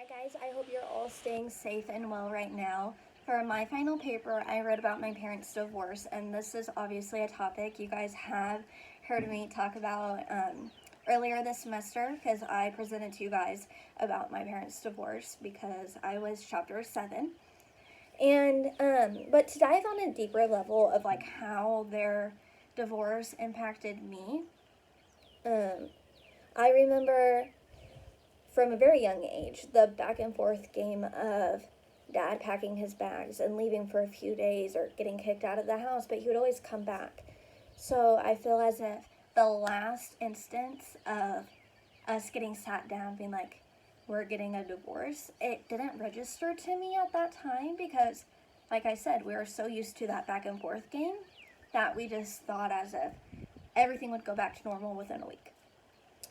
Guys, I hope you're all staying safe and well right now. For my final paper, I wrote about my parents' divorce, and this is obviously a topic you guys have heard me talk about earlier this semester because I presented to you guys about my parents' divorce because I was chapter 7. And but to dive on a deeper level of like how their divorce impacted me, I remember from a very young age the back and forth game of dad packing his bags and leaving for a few days or getting kicked out of the house, but he would always come back. So I feel as if the last instance of us getting sat down being like, we're getting a divorce, it didn't register to me at that time because, like I said, we were so used to that back and forth game that we just thought as if everything would go back to normal within a week.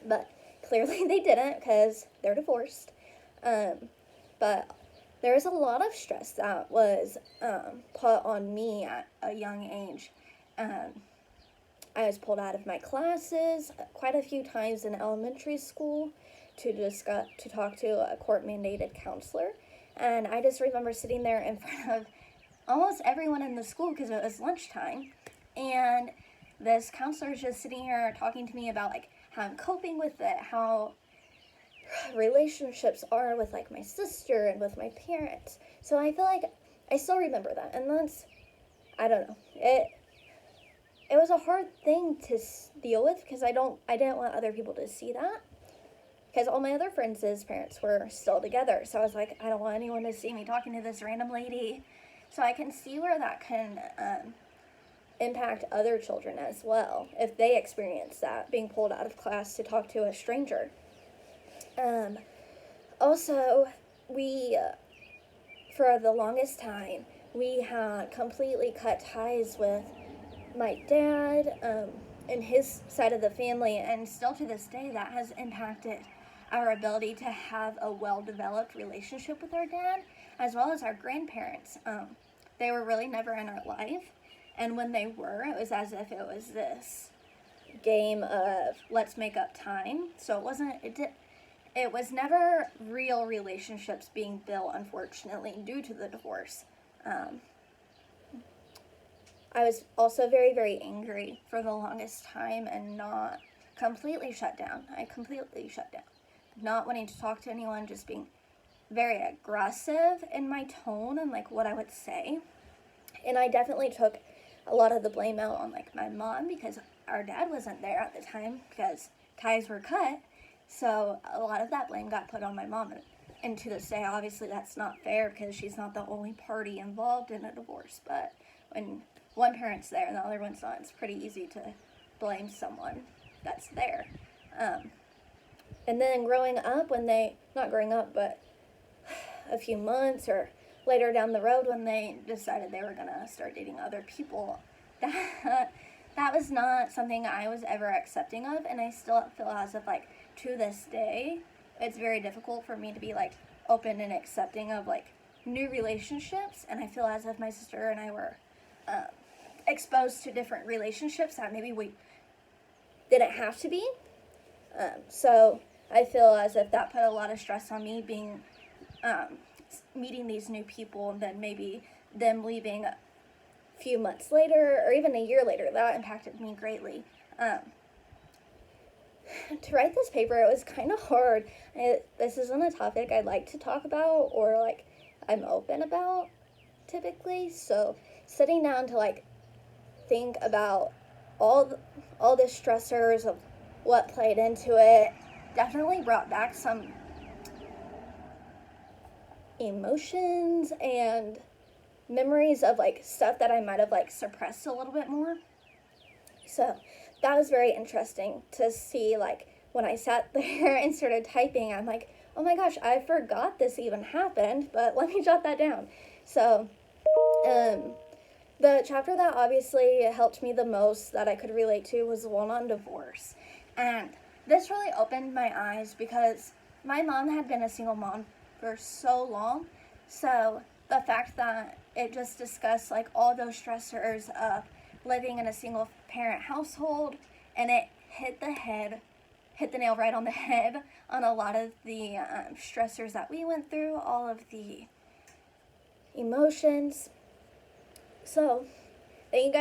But clearly they didn't because they're divorced. But there was a lot of stress that was put on me at a young age. I was pulled out of my classes quite a few times in elementary school to talk to a court-mandated counselor. And I just remember sitting there in front of almost everyone in the school because it was lunchtime. And this counselor is just sitting here talking to me about like how I'm coping with it, how relationships are with like my sister and with my parents. So I feel like I still remember that, and that's, I don't know, it was a hard thing to deal with because I didn't want other people to see that because all my other friends' parents were still together. So I was like, I don't want anyone to see me talking to this random lady. So I can see where that can impact other children as well if they experience that, being pulled out of class to talk to a stranger. Also, we for the longest time we had completely cut ties with my dad and his side of the family, and still to this day that has impacted our ability to have a well-developed relationship with our dad as well as our grandparents. They were really never in our life. And when they were, it was as if it was this game of let's make up time. So it was never real relationships being built, unfortunately, due to the divorce. I was also very, very angry for the longest time and not completely shut down. I completely shut down. Not wanting to talk to anyone, just being very aggressive in my tone and like what I would say. And I definitely took a lot of the blame out on like my mom because our dad wasn't there at the time because ties were cut. So a lot of that blame got put on my mom. And to this day, obviously that's not fair because she's not the only party involved in a divorce. But when one parent's there and the other one's not, it's pretty easy to blame someone that's there. And then growing up, not growing up, but a few months or later down the road when they decided they were going to start dating other people, that was not something I was ever accepting of, and I still feel as if like to this day it's very difficult for me to be like open and accepting of like new relationships, and I feel as if my sister and I were exposed to different relationships that maybe we didn't have to be. So I feel as if that put a lot of stress on me being meeting these new people, and then maybe them leaving a few months later or even a year later. That impacted me greatly. To write this paper, it was kind of hard. This isn't a topic I like to talk about or like I'm open about typically, so sitting down to like think about all the stressors of what played into it definitely brought back some emotions and memories of like stuff that I might have like suppressed a little bit more. So that was very interesting to see. Like when I sat there and started typing, I'm like, oh my gosh, I forgot this even happened, but let me jot that down. So the chapter that obviously helped me the most that I could relate to was the one on divorce. And this really opened my eyes because my mom had been a single mom for so long. So the fact that it just discussed like all those stressors of living in a single parent household, and it hit the head hit the nail right on the head on a lot of the stressors that we went through, all of the emotions. So, thank you guys.